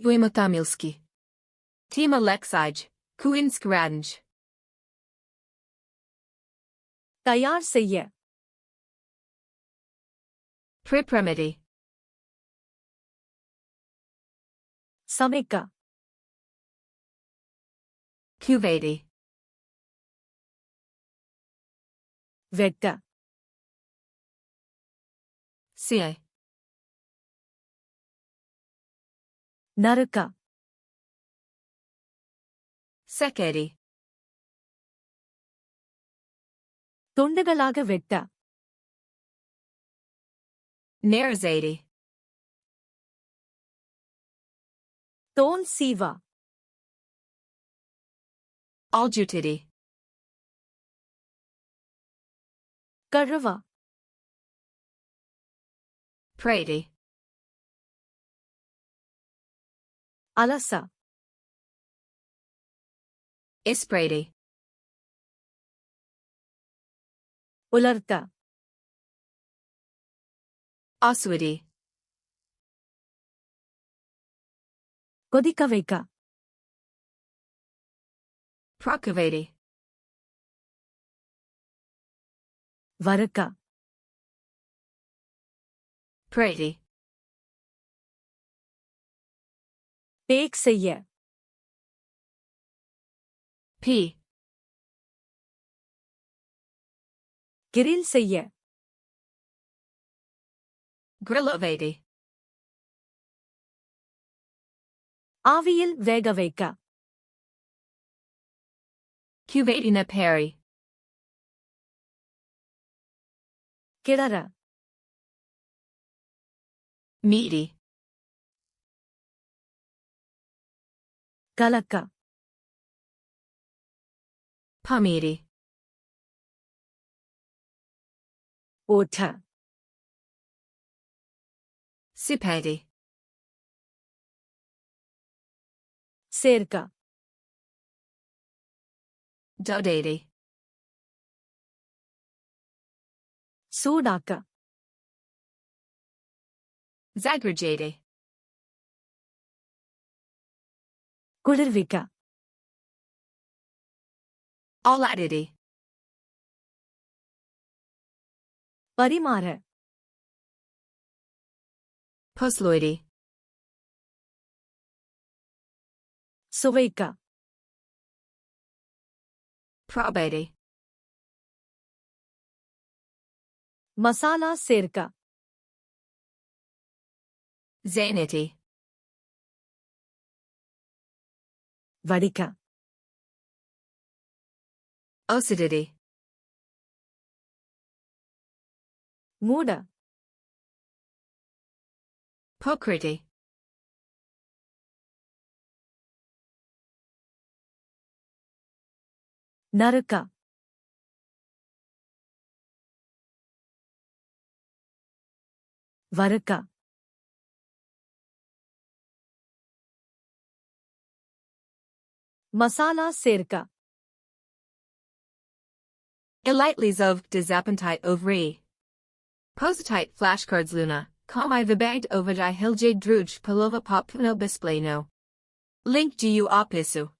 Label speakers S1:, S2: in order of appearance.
S1: Vujmo Tamilski. Tema leksaj. Kuhinjske radnje.
S2: तैयार से ये
S1: Pripremiti.
S2: समय का
S1: Kuvati.
S2: वेट्टा
S1: Sia.
S2: नरका
S1: Sekedi.
S2: ತುಂಡುಗಳಾಗ ವೆಟ್ಟ
S1: Nerzadi.
S2: ತೋನ್ ಸೀವ
S1: Aljutidi.
S2: ಕರ್ರವ
S1: Prati.
S2: ಅಲಸ
S1: Isprati.
S2: ಉಲರ್ತ
S1: Aswadi.
S2: ಕೊದಿಕವೇಕ
S1: Prakavati.
S2: ವರಕ
S1: Prati.
S2: ಟೇಕ್ ಸೆಯ್ಯ
S1: P.
S2: ಗಿರಿಲ್ ಸೆಯ್ಯ
S1: Grillovati.
S2: ಆವಿಯಿಲ್ ವೇಗವೇಕ
S1: Kuvatina peri.
S2: ಕೆಳರ
S1: Meaty.
S2: ಕಲಕ
S1: Pamiti.
S2: ಓಠ
S1: Sipati.
S2: ಸೇರ್ಕ
S1: Dodati.
S2: ಸೂಡಾಕ
S1: Zagrajati.
S2: ಕುಳಿರ್ವಿಕ
S1: Alatiti.
S2: ಪರಿಮಾರ
S1: Posloidi.
S2: ಸುವೈಕ
S1: Probati.
S2: ಮಸಾಲಾ ಸೇರ್ಕ
S1: Zanity.
S2: ವಡಿಕ
S1: Ocidity.
S2: ಮೂಡ
S1: Pokriti.
S2: ನರಕ ವರಕ ಮಸಾಲಾ ಸೇರ್ಕ
S1: Elitely zov dezappentite ovri. Positite flashcards luna. Komai vibagd ovajai hiljade druj palova popno bispleno. Link gu opisu.